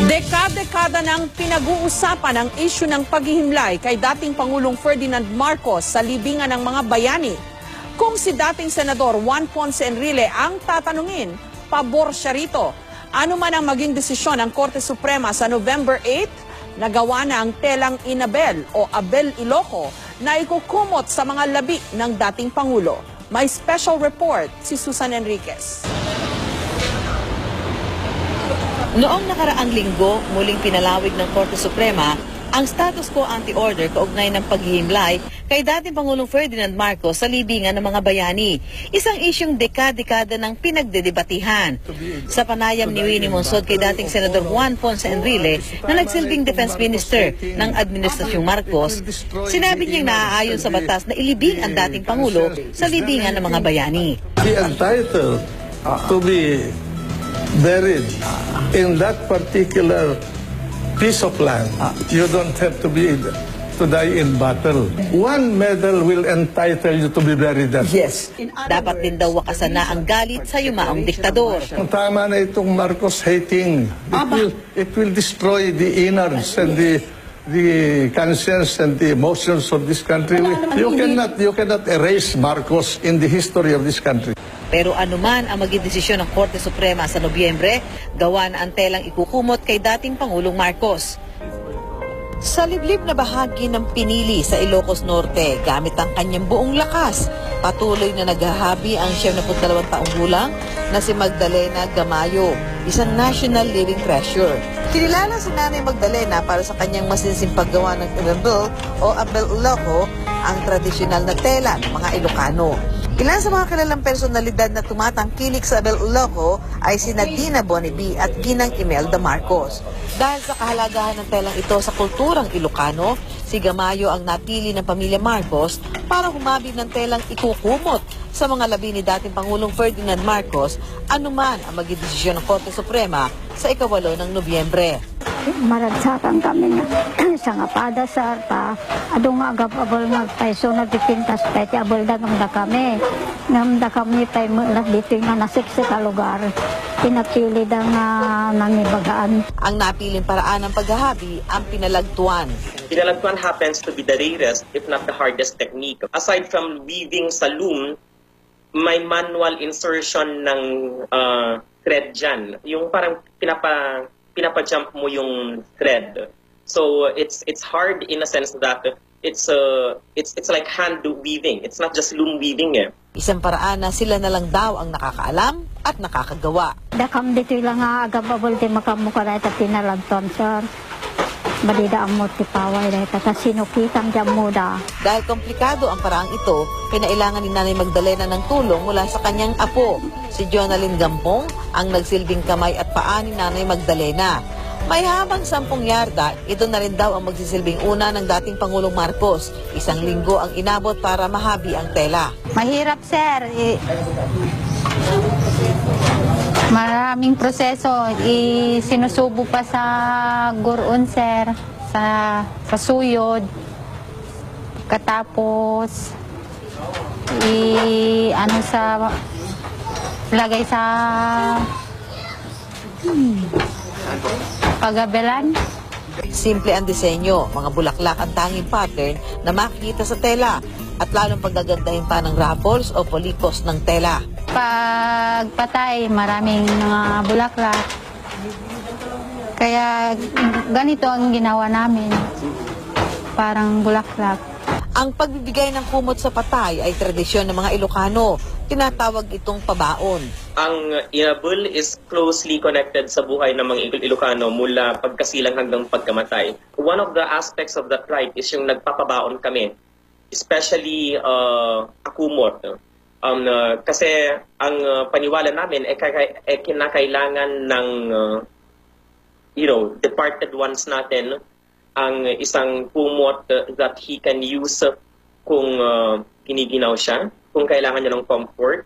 Dekada-dekada nang pinag-uusapan ang isyu ng paghihimlay kay dating Pangulong Ferdinand Marcos sa libingan ng mga bayani. Kung si dating Senador Juan Ponce Enrile ang tatanungin, pabor siya rito. Ano man ang maging desisyon ng Korte Suprema sa November 8, nagawa na ang telang Inabel o Abel Iloco na ikukumot sa mga labi ng dating Pangulo. May special report si Susan Enriquez. Noong nakaraang linggo, muling pinalawig ng Korte Suprema ang status quo ante-order kaugnay ng paghihimlay kay dating Pangulong Ferdinand Marcos sa libingan ng mga bayani. Isang isyong dekada-dekada ng pinagdedebatihan. Sa panayam ni Winnie Monsod kay dating Senador Juan Ponce Enrile na nagsilbing Defense Minister ng Administrasyong Marcos, sinabi niyang naaayon sa batas na ilibing ang dating Pangulo sa libingan ng mga bayani. Be entitled to be buried in that particular piece of land. You don't have to die in battle. One medal will entitle you to be buried there. Yes. Dapat din daw wakasan na ang galit sa yumaong diktador. Tama na itong Marcos hating. It will destroy the innards and the conscience and the emotions of this country. You cannot erase Marcos in the history of this country. Pero anuman ang maging desisyon ng Korte Suprema sa Nobyembre, gawa na ang telang ikukumot kay dating Pangulong Marcos. Sa liblib na bahagi ng Pinili sa Ilocos Norte, gamit ang kanyang buong lakas, patuloy na naghahabi ang 72 taong gulang na si Magdalena Gamayo, isang national living treasure. Kinilala si Nanay Magdalena para sa kanyang masinsing paggawa ng Inabel o Abel Iloco, ang tradisyonal na tela ng mga Ilocano. Ilan sa mga kilalang personalidad na tumatangkilik sa Abel Iloco ay si Nadina Bonibi at Ginang Imelda Marcos. Dahil sa kahalagahan ng telang ito sa kulturang Ilocano, si Gamayo ang napili ng pamilya Marcos para humabi ng telang ikukumot sa mga labi ni dating Pangulong Ferdinand Marcos, anuman ang maging desisyon ng Korte Suprema sa ika-8 ng Nobyembre. Maragsakan kami nga sa nga padasar pa ado nga agab-abol nga paiso na dipintas peti abol dagamda kami ngamda kami pay mulat dito nga nasiksik ka lugar pinapili da nga nangibagaan. Ang napiling paraan ng paghahabi ang pinalagtuan. Pinalagtuan happens to be the rarest if not the hardest technique. Aside from weaving sa loom, may manual insertion ng thread dyan. Yung parang pinapa-jump mo yung thread. So it's hard in a sense that it's like hand weaving. It's not just loom weaving eh. Isang paraan na sila na lang daw ang nakakaalam at nakakagawa. Dakam dito lang nga agab-abol di makamuka na ito pinalagton sir. Badida ang motipaway na ito kasi sinukitang dyan muda. Dahil komplikado ang paraang ito, kinailangan ni Nanay Magdalena ng tulong mula sa kanyang apo, si Jonalyn Gampong, ang nagsilbing kamay at paa ni Nanay Magdalena. May habang 10 yarda, ito na rin daw ang magsisilbing una ng dating Pangulong Marcos. 1 linggo ang inabot para mahabi ang tela. Mahirap sir. Maraming proseso. Sinusubo pa sa gurun sir, sa suyod. Katapos lagay sa pagabelan. Simple ang disenyo, mga bulaklak ang tanging pattern na makikita sa tela at lalong paggagandahin pa ng raffles o polikos ng tela. Pagpatay, maraming mga bulaklak. Kaya ganito ang ginawa namin. Parang bulaklak. Ang pagbibigay ng kumot sa patay ay tradisyon ng mga Ilocano. Tinatawag itong pabaon. Ang Inabel is closely connected sa buhay ng mga Ilocano mula pagkasilang hanggang pagkamatay. One of the aspects of that rite is yung nagpapabaon kami, especially akumot. Kasi ang paniwala namin ay kinakailangan ng departed ones natin ang isang kumot that he can use kung giniginaw siya, kung kailangan niya ng comfort.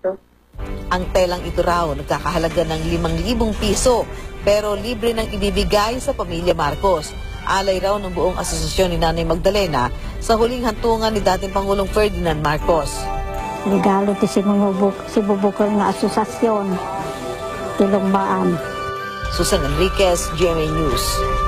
Ang telang ito raw nagkakahalaga ng 5,000 piso pero libre nang ibibigay sa pamilya Marcos. Alay raw ng buong asosasyon ni Nanay Magdalena sa huling hantungan ni dating Pangulong Ferdinand Marcos. Regalo ti si bubukol nga asosasyon. Tilumbaan. Susan Enriquez, GMA News.